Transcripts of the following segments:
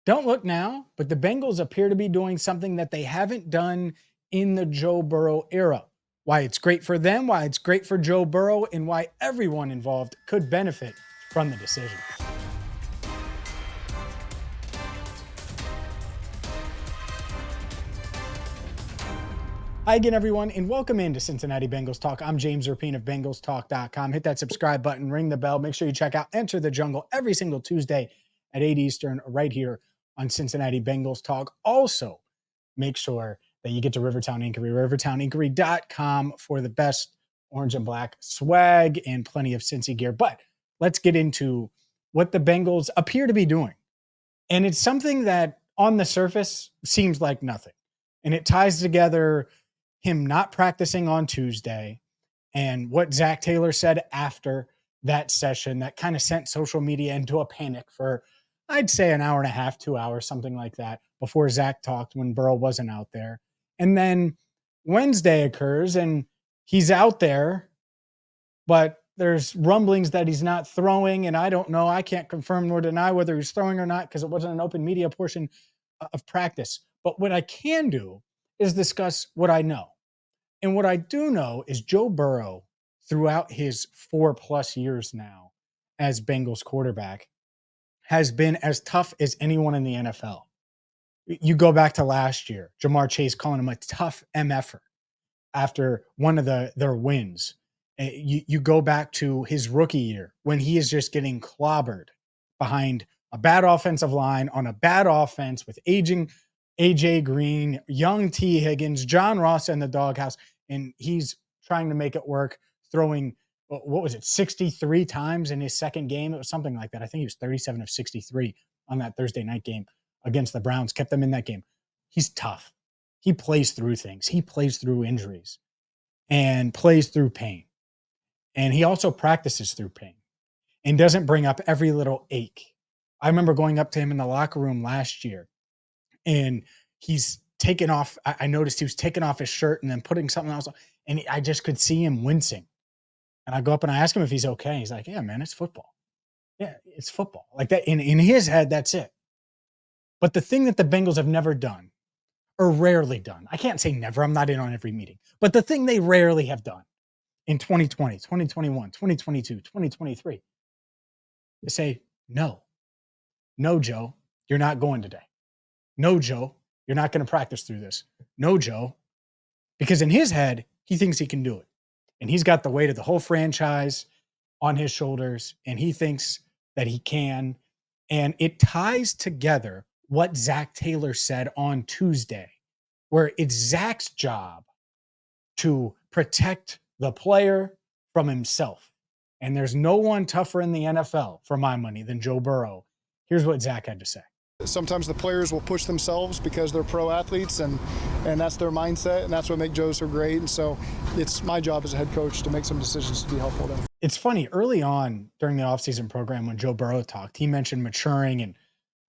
Don't look now, but the Bengals appear to be doing something that they haven't done in the Joe Burrow era. Why it's great for them, why it's great for Joe Burrow, and why everyone involved could benefit from the decision. Hi again, everyone, and welcome into Cincinnati Bengals Talk. I'm James Rapien of BengalsTalk.com. Hit that subscribe button, ring the bell. Make sure you check out Enter the Jungle every single Tuesday at 8 Eastern right here on Cincinnati Bengals Talk. Also, make sure that you get to Rivertown Inquiry, rivertowninquiry.com for the best orange and black swag and plenty of Cincy gear. But let's get into what the Bengals appear to be doing. And it's something that on the surface seems like nothing. And it ties together him not practicing on Tuesday and what Zac Taylor said after that session that kind of sent social media into a panic for, I'd say, an hour and a half, 2 hours, something like that, before Zac talked when Burrow wasn't out there. And then Wednesday occurs and he's out there, but there's rumblings that he's not throwing. And I don't know. I can't confirm nor deny whether he's throwing or not because it wasn't an open media portion of practice. But what I can do is discuss what I know. And what I do know is Joe Burrow, throughout his 4+ years now as Bengals quarterback, has been as tough as anyone in the NFL. You go back to last year, Jamar Chase calling him a tough MFer after one of their wins. You go back to his rookie year when he is just getting clobbered behind a bad offensive line on a bad offense with aging AJ Green, young T. Higgins, John Ross in the doghouse, and he's trying to make it work, throwing, what was it, 63 times in his second game? It was something like that. I think he was 37 of 63 on that Thursday night game against the Browns, kept them in that game. He's tough. He plays through things. He plays through injuries and plays through pain. And he also practices through pain and doesn't bring up every little ache. I remember going up to him in the locker room last year and he's taken off. I noticed he was taking off his shirt and then putting something else on. And I just could see him wincing. And I go up and I ask him if he's okay. He's like, yeah, man, it's football. Yeah, it's football. Like that in his head, that's it. But the thing that the Bengals have never done or rarely done, I can't say never, I'm not in on every meeting, but the thing they rarely have done in 2020, 2021, 2022, 2023 is say, no, Joe, you're not going today. No, Joe, you're not going to practice through this. No, Joe, because in his head, he thinks he can do it. And he's got the weight of the whole franchise on his shoulders, and he thinks that he can. And it ties together what Zac Taylor said on Tuesday, where it's Zac's job to protect the player from himself. And there's no one tougher in the NFL, for my money, than Joe Burrow. Here's what Zac had to say. Sometimes the players will push themselves because they're pro athletes, and that's their mindset, and that's what makes Joe so great. And so it's my job as a head coach to make some decisions to be helpful to them. It's funny, early on during the offseason program when Joe Burrow talked, he mentioned maturing and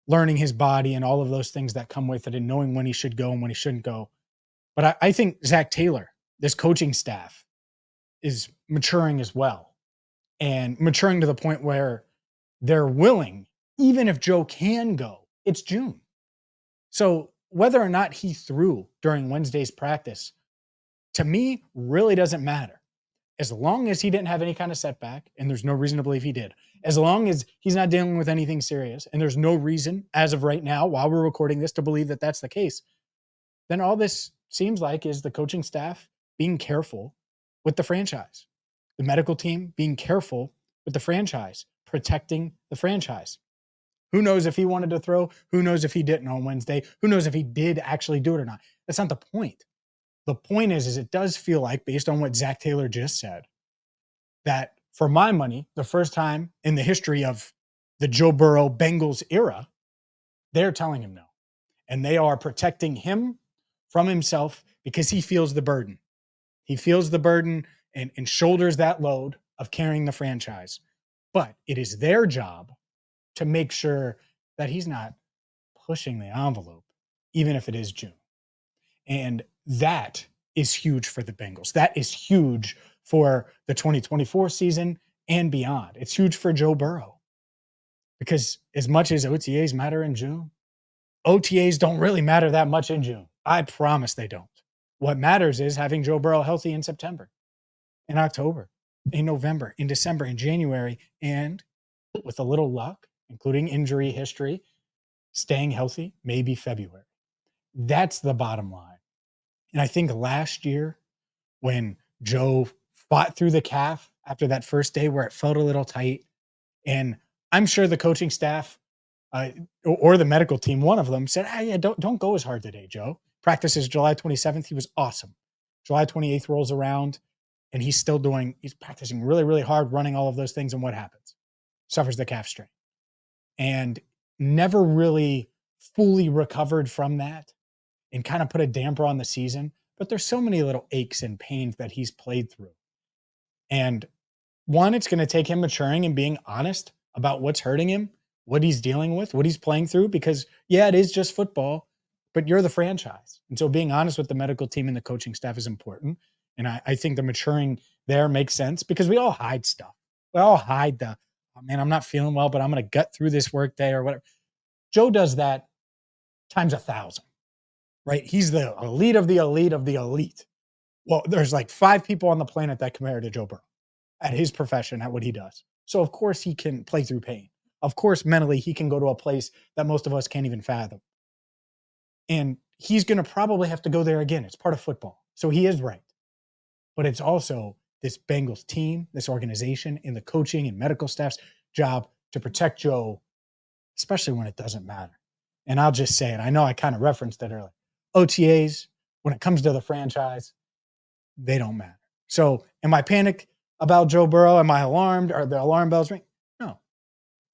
learning his body and all of those things that come with it and knowing when he should go and when he shouldn't go. But I think Zac Taylor, this coaching staff, is maturing as well, and maturing to the point where they're willing, even if Joe can go, it's June. So whether or not he threw during Wednesday's practice, to me, really doesn't matter. As long as he didn't have any kind of setback, and there's no reason to believe he did, as long as he's not dealing with anything serious, and there's no reason as of right now, while we're recording this, to believe that that's the case, then all this seems like is the coaching staff being careful with the franchise, the medical team being careful with the franchise, protecting the franchise. Who knows if he wanted to throw? Who knows if he didn't on Wednesday? Who knows if he did actually do it or not? That's not the point. The point is it does feel like, based on what Zac Taylor just said, that for my money, the first time in the history of the Joe Burrow Bengals era, they're telling him no. And they are protecting him from himself because he feels the burden. He feels the burden and shoulders that load of carrying the franchise. But it is their job to make sure that he's not pushing the envelope, even if it is June. And that is huge for the Bengals. That is huge for the 2024 season and beyond. It's huge for Joe Burrow because as much as OTAs matter in June, OTAs don't really matter that much in June. I promise they don't. What matters is having Joe Burrow healthy in September, in October, in November, in December, in January, and with a little luck, including injury history, staying healthy, maybe February. That's the bottom line. And I think last year when Joe fought through the calf after that first day where it felt a little tight, and I'm sure the coaching staff or the medical team, one of them said, yeah, don't go as hard today, Joe. Practice is July 27th. He was awesome. July 28th rolls around and he's practicing really, really hard, running all of those things. And what happens? Suffers the calf strain and never really fully recovered from that and kind of put a damper on the season. But there's so many little aches and pains that he's played through. And one, it's going to take him maturing and being honest about what's hurting him, what he's dealing with, what he's playing through, because yeah, it is just football, but you're the franchise. And so being honest with the medical team and the coaching staff is important. And I think the maturing there makes sense because we all hide stuff. We all hide oh man, I'm not feeling well, but I'm going to gut through this work day or whatever. Joe does that times 1,000, right? He's the elite of the elite of the elite. Well, there's like 5 people on the planet that compare to Joe Burrow at his profession, at what he does. So of course he can play through pain. Of course, mentally, he can go to a place that most of us can't even fathom. And he's going to probably have to go there again. It's part of football. So he is right. But it's also this Bengals team, this organization, and the coaching and medical staff's job to protect Joe, especially when it doesn't matter. And I'll just say it. I know I kind of referenced it earlier. OTAs, when it comes to the franchise, they don't matter. So am I panicked about Joe Burrow? Am I alarmed? Are the alarm bells ring? No.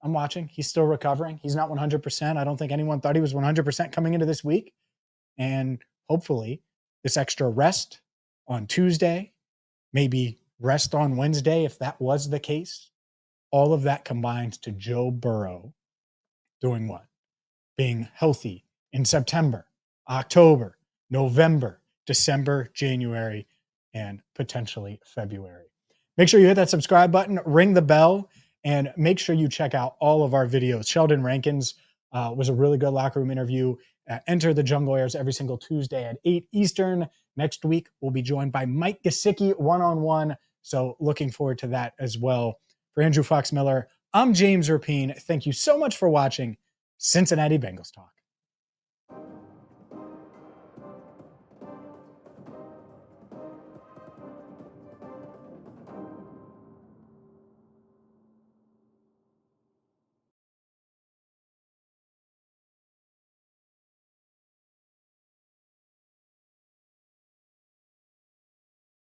I'm watching. He's still recovering. He's not 100%. I don't think anyone thought he was 100% coming into this week. And hopefully this extra rest on Tuesday, maybe rest on Wednesday, if that was the case, all of that combines to Joe Burrow doing what? Being healthy in September, October, November, December, January, and potentially February. Make sure you hit that subscribe button, ring the bell, and make sure you check out all of our videos. Sheldon Rankins was a really good locker room interview. Enter the Jungle airs every single Tuesday at 8 Eastern. Next week, we'll be joined by Mike Gesicki one-on-one. So looking forward to that as well. For Andrew Fox Miller, I'm James Rapien. Thank you so much for watching Cincinnati Bengals Talk.